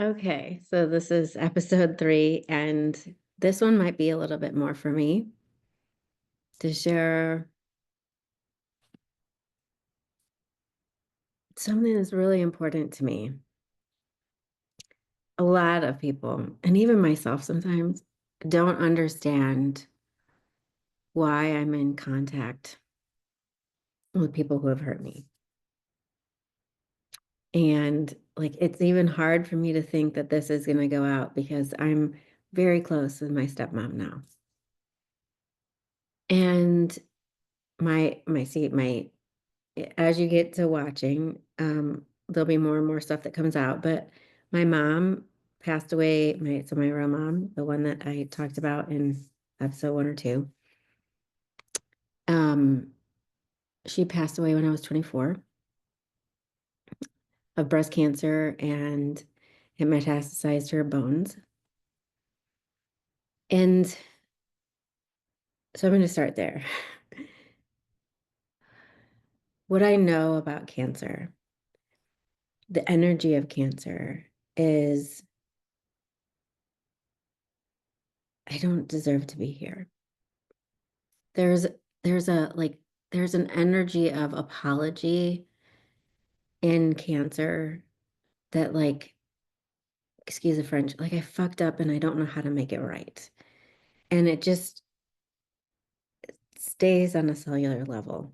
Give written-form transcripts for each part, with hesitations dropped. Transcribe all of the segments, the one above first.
Okay, so this is episode 3, and this one might be a little bit more for me to share something that's really important to me. A lot of people, and even myself sometimes, don't understand why I'm in contact with people who have hurt me. And like, it's even hard for me to think that this is going to go out because I'm very close with my stepmom now. And my as you get to watching, there'll be more and more stuff that comes out. But my mom passed away. My real mom, the one that I talked about in episode 1 or 2, um, she passed away when I was 24 of breast cancer, and it metastasized to her bones. And so I'm going to start there. What I know about cancer, the energy of cancer is I don't deserve to be here. There's there's a like there's an energy of apology in cancer that, like, excuse the French, like, I fucked up and I don't know how to make it right. And it just stays on a cellular level.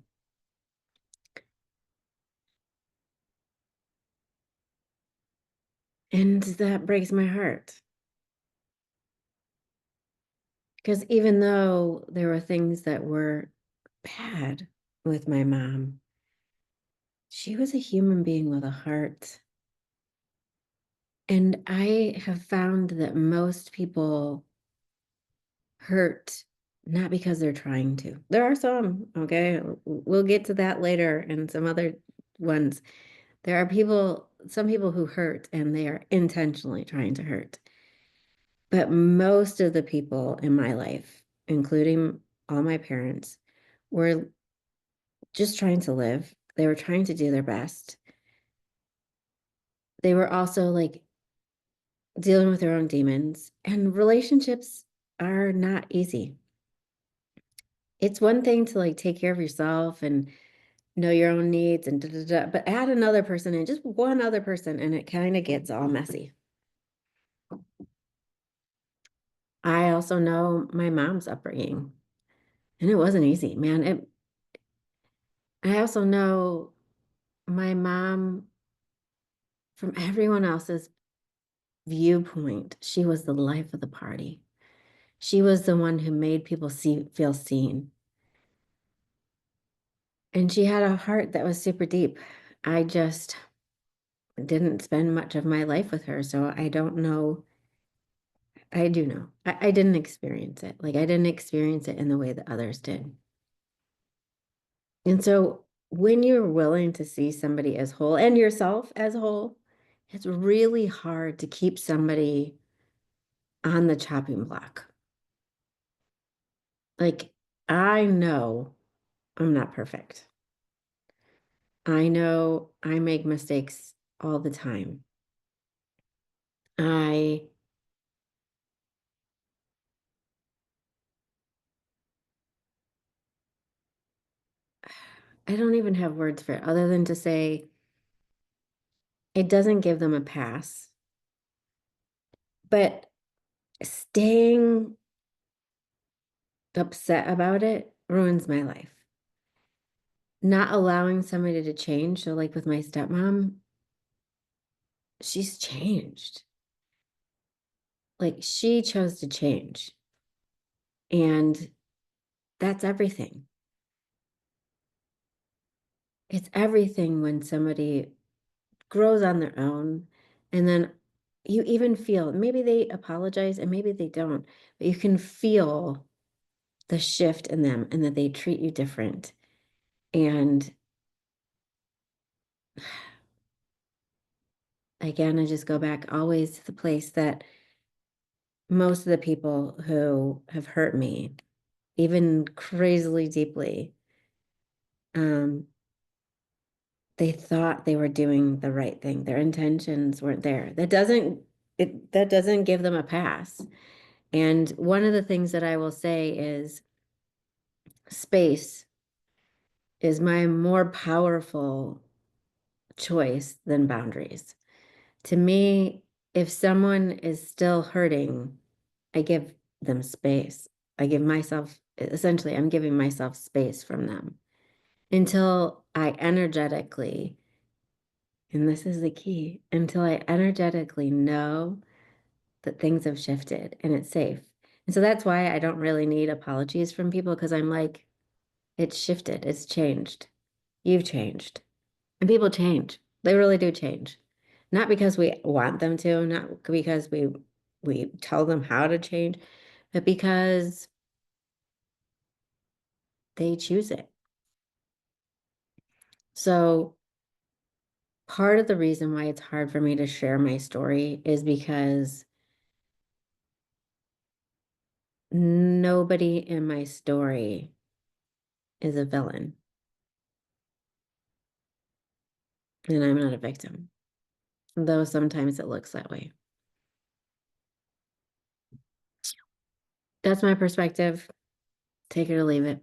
And that breaks my heart. Because even though there were things that were bad with my mom, she was a human being with a heart. And I have found that most people hurt not because they're trying to. There are some, okay? We'll get to that later and some other ones. There are some people who hurt and they are intentionally trying to hurt. But most of the people in my life, including all my parents, were just trying to live. They were trying to do their best. They were also like dealing with their own demons, and relationships are not easy. It's one thing to like take care of yourself and know your own needs and da, da, da, but add another person in, just one other person, and it kind of gets all messy. I also know my mom's upbringing, and it wasn't easy, man. I also know my mom, from everyone else's viewpoint, she was the life of the party. She was the one who made people feel seen. And she had a heart that was super deep. I just didn't spend much of my life with her, so I don't know. I do know. I didn't experience it. Like, I didn't experience it in the way that others did. And so when you're willing to see somebody as whole and yourself as whole, it's really hard to keep somebody on the chopping block. Like, I know I'm not perfect. I know I make mistakes all the time. I I don't even have words for it other than to say it doesn't give them a pass. But staying upset about it ruins my life. Not allowing somebody to change. So, like with my stepmom, she's changed. Like, she chose to change. And that's everything. It's everything when somebody grows on their own. And then you even feel maybe they apologize and maybe they don't, but you can feel the shift in them and that they treat you different. And again, I just go back always to the place that most of the people who have hurt me, even crazily deeply, um, they thought they were doing the right thing. Their intentions weren't there. That doesn't that doesn't give them a pass. And one of the things that I will say is space is my more powerful choice than boundaries. To me, if someone is still hurting, I give them space. I give myself, essentially, I'm giving myself space from them until I energetically, and this is the key, until I energetically know that things have shifted and it's safe. And so that's why I don't really need apologies from people because I'm like, it's shifted, it's changed. You've changed. And people change. They really do change. Not because we want them to, not because we tell them how to change, but because they choose it. So part of the reason why it's hard for me to share my story is because nobody in my story is a villain, and I'm not a victim, though sometimes it looks that way. That's my perspective. Take it or leave it.